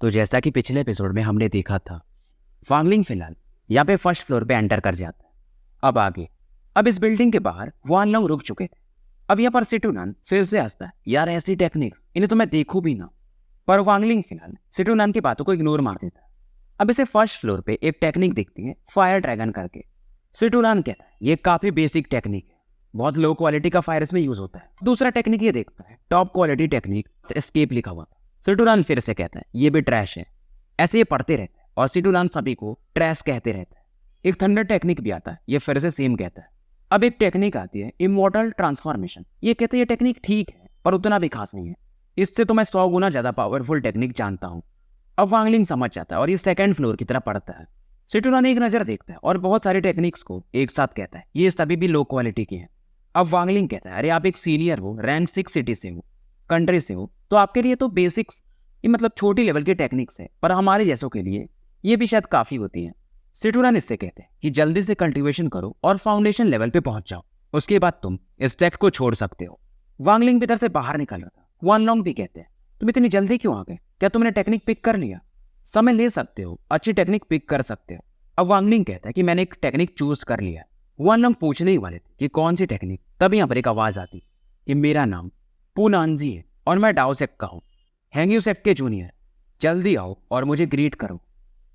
तो जैसा कि पिछले एपिसोड में हमने देखा था, वांगलिंग फिलहाल यहाँ पे फर्स्ट फ्लोर पे एंटर कर जाता है। अब आगे, अब इस बिल्डिंग के बाहर वान लोंग रुक चुके थे। अब यहाँ पर सिटूनान फिर से हंसता है, यार ऐसी टेक्निक्स इन्हें तो मैं देखूं भी ना। पर वांगलिंग फिलहाल सिटूनान की बातों को इग्नोर मार देता है। अब इसे फर्स्ट फ्लोर पे एक टेक्निक दिखती है, फायर ड्रैगन करके। सिटूनान कहता है ये काफी बेसिक टेक्निक है, बहुत लो क्वालिटी का फायर इसमें यूज होता है। दूसरा टेक्निक ये देखता है, टॉप क्वालिटी टेक्निक एस्केप लिखा हुआ था। सिटूनान फिर से कहता है ये भी ट्रैश है। ऐसे ये पढ़ते रहते हैं और सिटूनान सभी को ट्रैश कहते रहता है। एक थंडर टेक्निक भी आता है, ये फिर से सेम कहता है। अब एक टेक्निक आती है इमॉर्टल ट्रांसफॉर्मेशन। ये कहते हैं ये टेक्निक ठीक है पर उतना भी खास नहीं है, इससे तो मैं 100 गुना ज्यादा पावरफुल टेक्निक जानता हूँ। अब वांगलिंग समझ जाता है और ये सेकंड फ्लोर की तरफ पढ़ता है। सिटूनान एक नजर देखता है और बहुत सारी टेक्निक्स को एक साथ कहता है, ये सभी भी लो क्वालिटी की हैं। अब वांगलिंग कहता है अरे आप एक सीनियर हो, रैंक 6 सिटी से हो, कंट्री से हो, तो आपके लिए तो बेसिक्स ये मतलब छोटी लेवल की टेक्निक्स है, पर हमारे जैसों के लिए ये भी शायद काफी होती हैं। सिटूनान इससे कहते हैं कि जल्दी से कल्टीवेशन करो और फाउंडेशन लेवल पे पहुंच जाओ, उसके बाद तुम इस टेक्ट को छोड़ सकते हो। वांगलिंग भीतर से बाहर निकल रहा था। वान लोंग भी कहते हैं तुम इतनी जल्दी क्यों आ गए, क्या तुमने टेक्निक पिक कर लिया? समय ले सकते हो, अच्छी टेक्निक पिक कर सकते हो। अब वांगलिंग कहता है कि मैंने एक टेक्निक चूज कर लिया। वान लोंग पूछने ही वाले थे कि कौन सी टेक्निक, तब यहाँ पर एक आवाज आती कि मेरा नाम पुनानजी है और मैं डाओ सेक्ट का हूँ, हैंग्यू सेक्ट के जूनियर, जल्दी आओ और मुझे ग्रीट करो।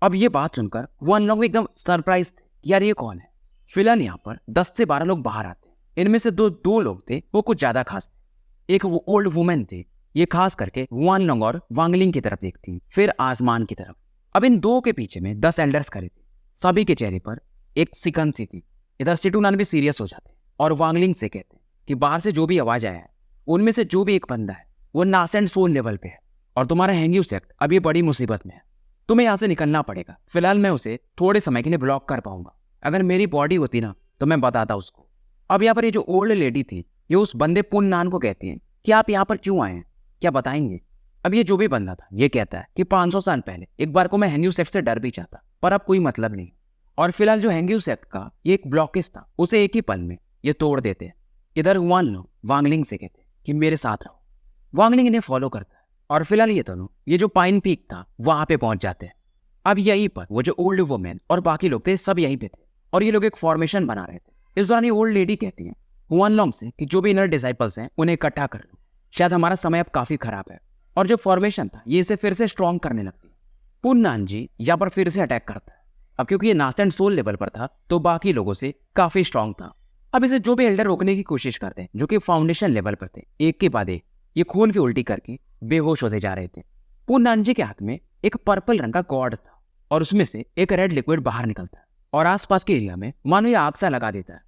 अब ये बात सुनकर वान लोंग एकदम सरप्राइज थे, यार ये कौन है? फिलहाल यहाँ पर 10 से 12 लोग बाहर आते हैं। इनमें से दो लोग थे वो कुछ ज्यादा खास थे। एक वो ओल्ड वुमेन थे, ये खास करके वान लोंग और वांगलिंग की तरफ देखती, फिर आसमान की तरफ। अब इन दो के पीछे में 10 एल्डर्स खड़े थे, सभी के चेहरे पर एक सिकन सी थी। इधर सिटूनान भी सीरियस हो जाते और वांगलिंग से कहते कि बाहर से जो भी आवाज आया है उनमें से जो भी एक बंदा है वो नासेंट सोल लेवल पे है और तुम्हारा हैंग्यू सेक्ट अब ये बड़ी मुसीबत में है, तुम्हें यहाँ से निकलना पड़ेगा। फिलहाल मैं उसे थोड़े समय के लिए ब्लॉक कर पाऊंगा, अगर मेरी बॉडी होती ना तो मैं बताता उसको। अब यहाँ पर ये जो ओल्ड लेडी थी ये उस बंदे पुन्नान को कहती है कि आप यहाँ पर क्यों आए हैं, क्या बताएंगे? अब ये जो भी बंदा था ये कहता है कि 500 साल पहले एक बार को मैं हैंग्यू सेक्ट से डर भी चाहता, पर अब कोई मतलब नहीं। और फिलहाल जो हैंग्यू सेक्ट का ये एक ब्लॉकेज था उसे एक ही पल में ये तोड़ देते हैं। इधर वान लोंग वांगलिंग से कहते कि मेरे साथ रहो। वांगलिंग इन्हें फॉलो करता है और फिलहाल ये दोनों ये जो पाइन पीक था वहां पे पहुंच जाते हैं। अब यहीं पर वो जो ओल्ड वुमेन और बाकी लोग थे सब यहीं पे थे और ये लोग एक फॉर्मेशन बना रहे थे। इस दौरान ये ओल्ड लेडी कहती है वान लोंग से कि जो भी इनर डिसाइपल्स हैं उन्हें इकट्ठा कर लो, शायद हमारा समय अब काफी खराब है। और जो फॉर्मेशन था ये इसे फिर से स्ट्रॉन्ग करने लगती है। पुन्नानजी यहाँ पर फिर से अटैक करता है। अब क्योंकि ये नासेंट सोल लेवल पर था तो बाकी लोगों से काफी स्ट्रॉन्ग था। अब इसे जो भी एल्डर रोकने की कोशिश करते हैं जो कि फाउंडेशन लेवल पर थे, एक के बाद एक ये खून की उल्टी करके बेहोश होते जा रहे थे। पुन्नानजी के हाथ में एक पर्पल रंग का गॉड था और उसमें से एक रेड लिक्विड बाहर निकलता है और आसपास के एरिया में मानो ये आग सा लगा देता है।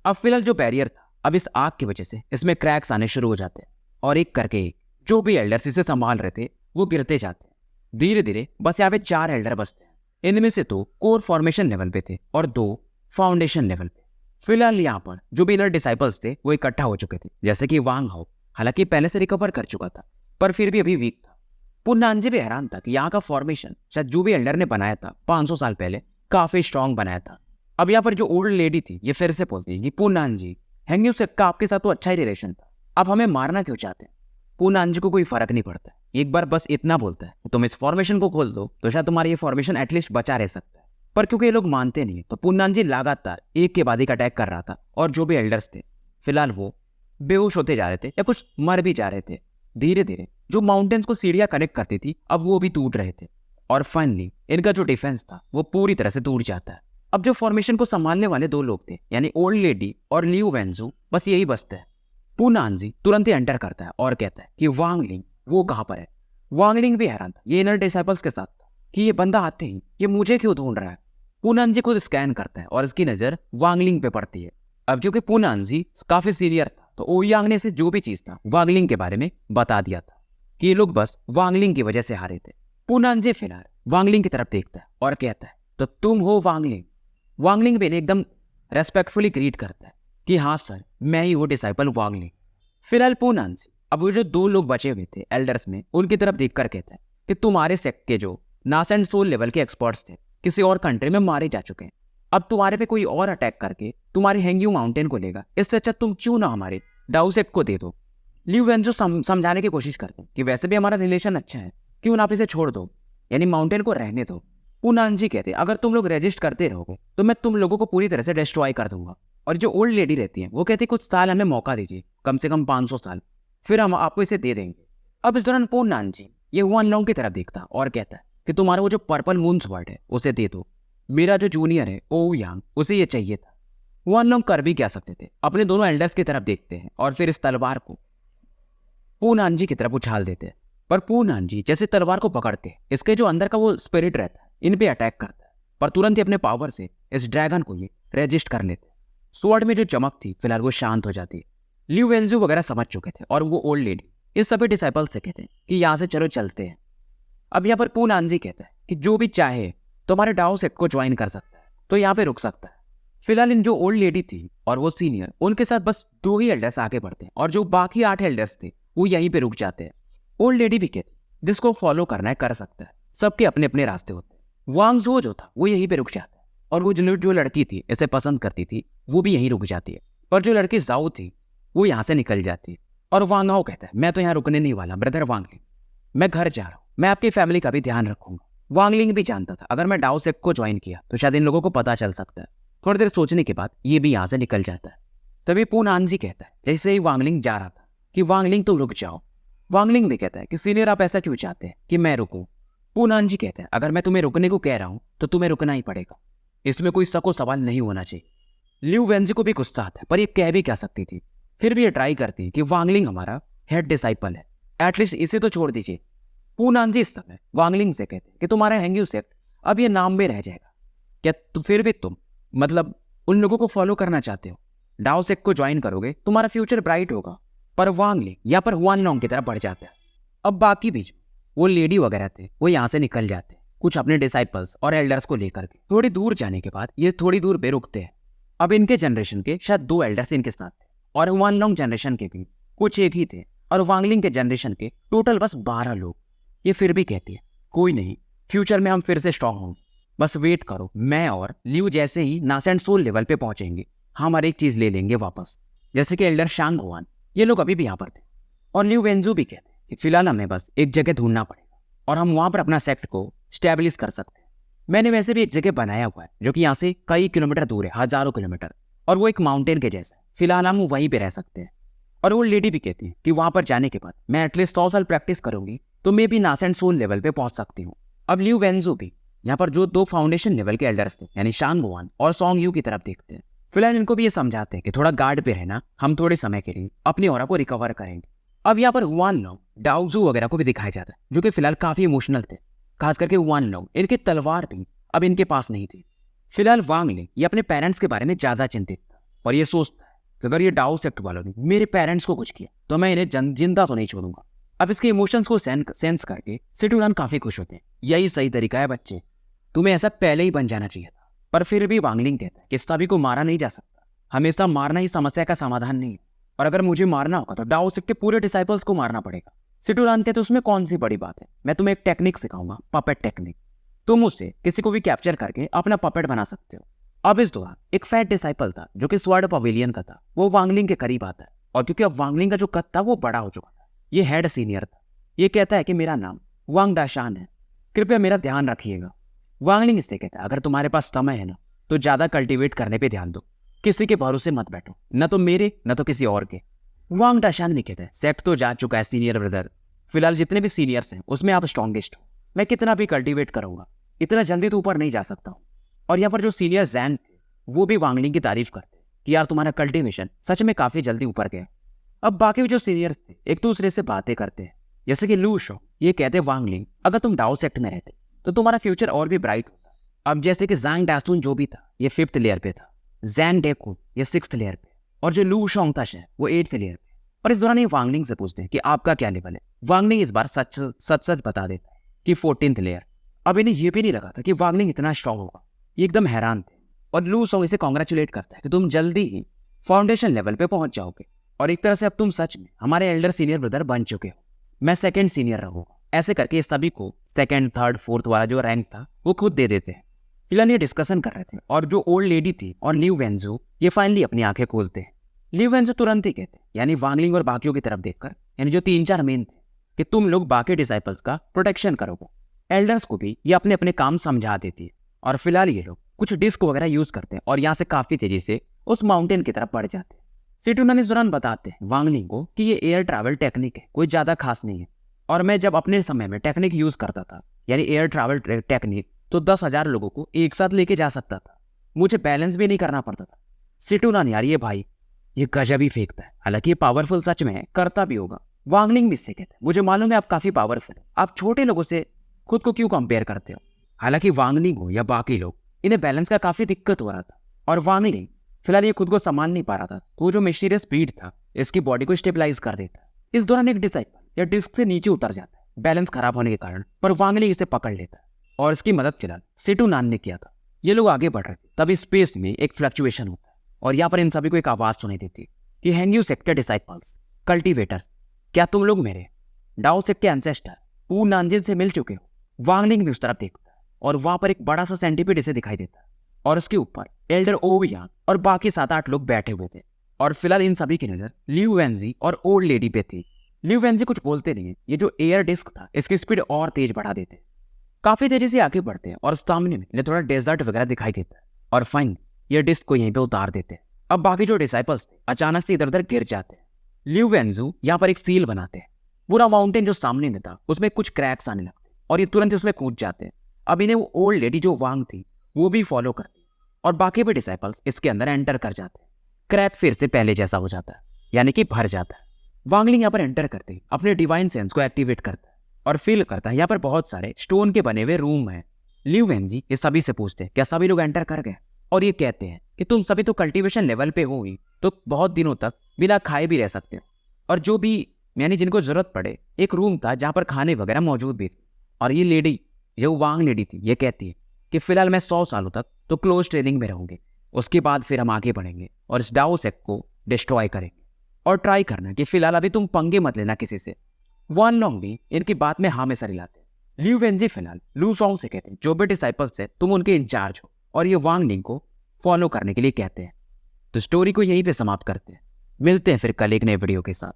अब फिलहाल जो बैरियर था अब इस आग की वजह से इसमें क्रैक्स आने शुरू हो जाते हैं और एक करके एक जो भी एल्डर्स इसे संभाल रहे थे वो गिरते जाते हैं। धीरे धीरे बस यहाँ पे 4 एल्डर बचते हैं। इनमें से 2 कोर फॉर्मेशन लेवल पे थे और 2 फाउंडेशन लेवल पे। फिलहाल यहाँ पर जो भी इनर डिसाइपल्स थे वो इकट्ठा हो चुके थे, जैसे कि वांग हाओ, हालांकि पहले से रिकवर कर चुका था पर फिर भी अभी वीक था। पुन्नानजी भी हैरान था कि यहाँ का फॉर्मेशन शायद जो भी एल्डर ने बनाया था 500 साल पहले काफी स्ट्रॉन्ग बनाया था। अब यहाँ पर जो ओल्ड लेडी थी ये फिर से बोलती है कि पुन्नानजी, हैंग्यू सेक्ट का आपके साथ तो अच्छा ही रिलेशन था, अब हमें मारना क्यों चाहते हैं? पुन्नानजी को कोई फर्क नहीं पड़ता, एक बार बस इतना बोलता है तुम इस फॉर्मेशन को खोल दो तो शायद तुम्हारा ये फॉर्मेशन एटलीस्ट बचा रह सकता है। पर क्योंकि ये लोग मानते नहीं तो पुन्नानजी लगातार एक के बाद एक अटैक कर रहा था और जो भी एल्डर्स थे फिलहाल वो बेहोश होते जा रहे थे या कुछ मर भी जा रहे थे। धीरे धीरे जो माउंटेन्स को सीढ़ियां कनेक्ट करती थी अब वो भी टूट रहे थे और फाइनली इनका जो डिफेंस था वो पूरी तरह से टूट जाता है। अब जो फॉर्मेशन को संभालने वाले 2 लोग थे यानी ओल्ड लेडी और लियू वेंजू, बस यही बचते हैं। पुन्नानजी तुरंत ही एंटर करता है और कहता है कि वांगलिंग वो कहाँ पर है? वांगलिंग भी हैरान था, ये इनर डिसाइपल्स के साथ था कि ये बंदा आते ही ये मुझे क्यों ढूंढ रहा है। पुन्नानजी खुद स्कैन करता है और इसकी नजर वांगलिंग पे पड़ती है। अब क्योंकि पुन्नानजी काफी सीनियर था तो ओयांग ने इसे जो भी चीज था वांगलिंग के बारे में बता दिया था कि ये लोग बस वांगलिंग की वजह से हारे थे। पुन्नानजी फिलहाल वांगलिंग की तरफ देखता है और कहता है तो तुम हो वांगलिंग? वांगलिंग भी एकदम रेस्पेक्टफुली ग्रीट करता है कि हाँ सर, मैं ही वो डिसाइपल वांगलिंग। फिलहाल पुन्नानजी अब वो जो 2 लोग बचे हुए थे एल्डर्स में उनकी तरफ देखकर कहता है कि तुम्हारे सेक्ट के जो नासेंट सोल लेवल के एक्सपर्ट्स थे किसी और कंट्री में मारे जा चुके हैं, अब तुम्हारे पे कोई और अटैक करके तुम्हारे हैंग्यू माउंटेन को लेगा, इससे अच्छा तुम क्यों ना हमारे डाउ सेक्ट को दे दो। लियू वेंजो समझाने की कोशिश करते हैं कि वैसे भी हमारा रिलेशन अच्छा है, क्यों ना आप इसे छोड़ दो। यानी माउंटेन को रहने दो। पूनान जी कहते अगर तुम लोग रेजिस्ट करते रहोगे तो मैं तुम लोगों को पूरी तरह से डिस्ट्रॉय कर दूंगा। और जो ओल्ड लेडी रहती है वो कहती कुछ साल हमें मौका दीजिए, कम से कम 500 साल, फिर हम आपको इसे दे देंगे। अब इस दौरान पूनान जी ये हुआन लोंग की तरफ देखता और कहता है कि तुम्हारा वो जो पर्पल मून स्वॉर्ड है उसे दे दो, मेरा जो जूनियर है ओ यांग उसे ये चाहिए था। हुआन लोंग कर भी क्या सकते थे, अपने दोनों एल्डर्स की तरफ देखते हैं और फिर इस तलवार को पूनान जी की तरफ उछाल देते हैं। पर पूनान जी जैसे तलवार को पकड़ते हैं, इसके जो अंदर का वो स्पिरिट रहता है इन पे अटैक करता है, पर तुरंत ही अपने पावर से इस ड्रैगन को ये रेजिस्ट कर लेते हैं। स्वॉर्ड में जो चमक थी फिलहाल वो शांत हो जाती है। ल्यू वेंजू वगैरह समझ चुके थे और वो ओल्ड लेडी इस सभी डिसाइपल से कहते हैं कि यहाँ से चलो चलते हैं। अब यहाँ पर पूनान जी कहता है कि जो भी चाहे तुम्हारे डाओ सेट को ज्वाइन कर सकता है, तो यहाँ पे रुक सकता है। फिलहाल इन जो ओल्ड लेडी थी और वो सीनियर, उनके साथ बस 2 ही एल्डर्स आगे बढ़ते हैं और जो बाकी 8 एल्डर्स थे वो यहीं पे रुक जाते हैं। ओल्ड लेडी भी कहती जिसको फॉलो करना है कर सकता है, सबके अपने अपने रास्ते होते हैं। वांग ज़ो जो था वो यहीं पे रुक जाता है और वो जो लड़की थी इसे पसंद करती थी वो भी यहीं रुक जाती है। पर जो लड़की जाओ थी वो यहाँ से निकल जाती है और वांग हाओ कहता है मैं तो यहाँ रुकने नहीं वाला ब्रदर वांगलिंग, मैं घर जा रहा हूँ, मैं आपकी फैमिली का भी ध्यान रखूंगा। वांगलिंग भी जानता था अगर मैं डाओ सेक्ट को ज्वाइन किया तो शायद इन लोगों को पता चल सकता है। थोड़ी देर सोचने के बाद ये भी यहाँ से निकल जाता है। तभी पूनान जी कहता है जैसे ही वांगलिंग जा रहा था कि वांगलिंग तुम रुक जाओ। वांगलिंग भी कहता है कि सीनियर आप ऐसा क्यों चाहते हैं कि मैं रुकूं। पूनान जी कहते हैं अगर मैं तुम्हें रुकने को कह रहा हूं तो तुम्हें रुकना ही पड़ेगा, इसमें कोई सको सवाल नहीं होना चाहिए। ल्यू वेंजी को भी गुस्सा आता है पर ये कह भी क्या सकती थी, फिर भी ये ट्राई करती कि वांगलिंग हमारा हेड डिसाइपल है, एटलीस्ट इसे तो छोड़ दीजिए। पूनान जी इस समय वांगलिंग से कहते हैं कि तुम्हारा हैंग्यू सेक्ट अब ये नाम में रह जाएगा, क्या फिर भी तुम मतलब उन लोगों को फॉलो करना चाहते हो, डाओ सेक्ट को ज्वाइन करोगे तुम्हारा फ्यूचर ब्राइट होगा। पर वांगलिंग यहाँ पर हुआन लोंग की तरफ बढ़ जाता है। अब बाकी भी जो वो लेडी वगैरह थे वो यहाँ से निकल जाते हैं कुछ अपने डिसाइपल्स और एल्डर्स को लेकर के। थोड़ी दूर जाने के बाद ये थोड़ी दूर पे रुकते हैं। अब इनके जनरेशन के शायद 2 एल्डर्स इनके साथ थे और हुआन लोंग जनरेशन के भी कुछ एक ही थे और वांगलिंग के जनरेशन के टोटल बस 12 लोग। ये फिर भी कहती है कोई नहीं, फ्यूचर में हम फिर से स्ट्रांग होंगे, बस वेट करो, मैं और ल्यू जैसे ही नासेंट सोल लेवल पे पहुंचेंगे हम हर एक चीज ले लेंगे वापस। जैसे कि एल्डर शांग हुआन ये लोग अभी भी यहाँ पर थे और ल्यू वेंजू भी कहते हैं कि फिलहाल हमें बस एक जगह ढूंढना पड़ेगा और हम वहां पर अपना सेक्ट को स्टैब्लिश कर सकते हैं। मैंने वैसे भी एक जगह बनाया हुआ है जो कि यहाँ से कई किलोमीटर दूर है, हजारों किलोमीटर, और वो एक माउंटेन के जैसा है, फिलहाल हम वहीं पे रह सकते हैं। और वो लेडी भी कहती है कि वहां पर जाने के बाद मैं एटलीस्ट 100 साल प्रैक्टिस करूंगी तो मैं भी नासेंट सोल लेवल पे पहुंच सकती हूँ। अब ल्यू वेंजू भी यहाँ पर जो 2 फाउंडेशन लेवल के एल्डर्स थे यानी शांग हुआन और सॉन्ग यू की तरफ देखते हैं। फिलहाल इनको भी ये समझाते हैं कि थोड़ा गार्ड पे रहना, हम थोड़े समय के लिए अपनी ऑरा को रिकवर करेंगे। अब यहाँ पर हुआन लोंग डाओजू वगैरह को भी दिखाया जाता है जो कि फिलहाल काफी इमोशनल थे, खास करके हुआन लोंग, इनकी तलवार भी अब इनके पास नहीं थी। फिलहाल वांगलिंग ये अपने पेरेंट्स के बारे में ज्यादा चिंतित था और ये सोचता है कि अगर ये डाओ सेक्ट वालों ने मेरे पेरेंट्स को कुछ किया तो मैं इन्हें जिंदा तो नहीं छोड़ूंगा। अब इसके इमोशंस को सेंस करके सिटूरान काफी खुश होते हैं, यही सही तरीका है बच्चे, तुम्हें ऐसा पहले ही बन जाना चाहिए था। पर फिर भी वांगलिंग कहता है कि सभी को मारा नहीं जा सकता, हमेशा मारना ही समस्या का समाधान नहीं है, और अगर मुझे मारना होगा तो डाओ सेक्ट के पूरे डिसाइपल्स को मारना पड़ेगा। सिटूरान कहते उसमें कौन सी बड़ी बात है, मैं तुम्हें एक टेक्निक सिखाऊंगा, पपेट टेक्निक, तुम उससे किसी को भी कैप्चर करके अपना पपेट बना सकते हो। अब इस दौरान एक फैट डिसाइपल था जो कि स्वॉर्ड पवेलियन का था, वो वांगलिंग के करीब आता है और क्योंकि अब वांगलिंग का जो कद था वो बड़ा हो चुका था, ये हेड सीनियर था। ये कहता है कि मेरा नाम वांग डाशान है, कृपया मेरा ध्यान रखिएगा। वांगलिंग इससे कहता है अगर तुम्हारे पास समय है ना तो ज्यादा कल्टीवेट करने पे ध्यान दो, किसी के भरोसे मत बैठो, न तो मेरे न तो किसी और के। वांग डाशान भी कहता है सेक्ट तो जा चुका है सीनियर ब्रदर, फिलहाल जितने भी सीनियर्स हैं उसमें आप स्ट्रॉन्गेस्ट हो, मैं कितना भी कल्टीवेट करूंगा इतना जल्दी तो ऊपर नहीं जा सकता हूँ। और यहाँ पर जो सीनियर जैंग थे वो भी वांगलिंग की तारीफ करते कि यार तुम्हारा कल्टीवेशन सच में काफी जल्दी ऊपर गया। अब बाकी जो सीनियर्स थे एक दूसरे से बातें करते हैं, जैसे कि लू शो ये कहते वांगलिंग अगर तुम डाओ सेक्ट में रहते तो तुम्हारा फ्यूचर और भी ब्राइट होता। अब जैसे कि जांग डासुन जो भी था ये 5th लेयर पे था, जैन डेकुन ये 6th लेयर पे, और जो लू शोंग था शायद वो 8th लेयर पे। और इस दौरान ये वांगलिंग से पूछते हैं कि आपका क्या लेवल है। वांगलिंग इस बार सच बता देता है कि 14th लेयर। अब इन्हें ये भी नहीं लगा था कि वांगलिंग इतना स्ट्रांग होगा, ये एकदम हैरान थे। और लू शोंग इसे कॉन्ग्रेचुलेट करता है कि तुम जल्दी ही फाउंडेशन लेवल पे पहुंच जाओगे और एक तरह से अब तुम सच में हमारे एल्डर सीनियर ब्रदर बन चुके हो, मैं 2nd सीनियर रहूंगा। ऐसे करके ये सभी को 2nd, 3rd, 4th वाला जो रैंक था वो खुद दे देते हैं। फिलहाल ये डिस्कशन कर रहे थे और जो ओल्ड लेडी थी और ल्यू वेंजू ये फाइनली अपनी आंखें खोलते हैं। ल्यू वेंजू तुरंत ही कहते हैं यानी वांगलिंग और बाकियों की तरफ देखकर, यानी जो 3-4 मेन थे, कि तुम लोग बाकी डिसाइपल्स का प्रोटेक्शन करोगे, एल्डर्स को भी ये अपने अपने काम समझा देती है और फिलहाल ये लोग कुछ डिस्क वगैरह यूज करते हैं और यहाँ से काफी तेजी से उस माउंटेन की तरफ बढ़ जाते हैं। सिटुनन इस दौरान बताते हैं वांगलिंग को कि ये एयर ट्रैवल टेक्निक है, कोई ज्यादा खास नहीं है, और मैं जब अपने समय में टेक्निक यूज करता था यानी एयर ट्रैवल टेक्निक, तो 10,000 लोगों को एक साथ लेके जा सकता था, मुझे बैलेंस भी नहीं करना पड़ता था। सिटुनन यार ये भाई ये गजब ही फेंकता है, हालांकि ये पावरफुल सच में है, करता भी होगा। वांगलिंग भी इससे कहते हैं मुझे मालूम है आप काफी पावरफुल हो, आप छोटे लोगों से खुद को क्यों कंपेयर करते हो। हालांकि वांगलिंग हो या बाकी लोग, इन्हें बैलेंस का काफी दिक्कत हो रहा था और वांगलिंग फिलहाल ये खुद को संभाल नहीं पा रहा था, तो वो जो मिस्टीरियस स्पीड था इसकी बॉडी को स्टेबलाइज कर देता है। इस दौरान एक डिसाइपल या डिस्क से नीचे उतर जाता है बैलेंस खराब होने के कारण, पर वांगलिंग इसे पकड़ लेता है और इसकी मदद फिलहाल सिटुनान ने किया था। ये लोग आगे बढ़ रहे थे, तभी स्पेस में एक फ्लक्चुएशन होता है और यहाँ पर इन सभी को एक आवाज सुनाई देती है कि हैंग्यू सेक्ट के डिसाइपल्स, कल्टीवेटर्स, क्या तुम लोग मेरे डाओ सेक्ट के एंसेस्टर पू नानजिन से मिल चुके हो। वांगलिंग भी उस तरफ देखता है और वहां पर एक बड़ा सा सेंटीपीड इसे दिखाई देता है और उसके ऊपर एल्डर ओवियान और बाकी 7-8 लोग बैठे हुए थे और फिलहाल इन सभी की नजर लियू वेंजी और ओल्ड लेडी पे थी। लियू वेंजी कुछ बोलते नहीं है, ये जो एयर डिस्क था इसकी स्पीड और तेज बढ़ा देते, काफी तेजी से आगे बढ़ते हैं और सामने में इन्हें थोड़ा डेजर्ट वगैरह दिखाई देता है और फाइन ये डिस्क को यहीं पे उतार देते हैं। अब बाकी जो डिसाइपल्स थे अचानक से इधर उधर गिर जाते हैं। लियू वेंजू यहाँ पर एक सील बनाते हैं, पूरा माउंटेन जो सामने में था उसमें कुछ क्रैक्स आने लगते और ये तुरंत उसमें कूद जाते हैं। अब इन्हें वो ओल्ड लेडी जो वांग थी वो भी फॉलो करती और बाकी भी डिसाइपल्स इसके अंदर एंटर कर जाते हैं। क्रैक फिर से पहले जैसा हो जाता है, यानी कि भर जाता है। वांगलिंग यहाँ पर एंटर करते ही अपने डिवाइन सेंस को एक्टिवेट करता है और फील करता है यहाँ पर बहुत सारे स्टोन के बने हुए रूम हैं। लियू वेंजी ये सभी से पूछते हैं क्या सभी लोग एंटर कर गए, और ये कहते हैं कि तुम सभी तो कल्टीवेशन लेवल पे हो ही, तो बहुत दिनों तक बिना खाए भी रह सकते हो, और जो भी यानी जिनको जरूरत पड़े एक रूम था जहाँ पर खाने वगैरह मौजूद भी थे। और ये लेडी जो वांग लेडी थी ये कहती है कि फिलहाल मैं 100 सालों तक तो क्लोज ट्रेनिंग में रहूंगी, उसके बाद फिर हम आगे बढ़ेंगे और इस डाओ सेक्ट को डिस्ट्रॉय करेंगे, और ट्राई करना कि फिलहाल अभी तुम पंगे मत लेना किसी से। वान लॉन्ग भी इनकी बात में हाँ में सर हिलाते हैं। लियू वेंजी फिलहाल लू सॉन्ग से कहते हैं जो भी डिसाइपल्स है तुम उनके इंचार्ज हो, और ये वांग लिंग को फॉलो करने के लिए कहते हैं। तो स्टोरी को यहीं पे समाप्त करते हैं, मिलते हैं फिर कल एक नए वीडियो के साथ।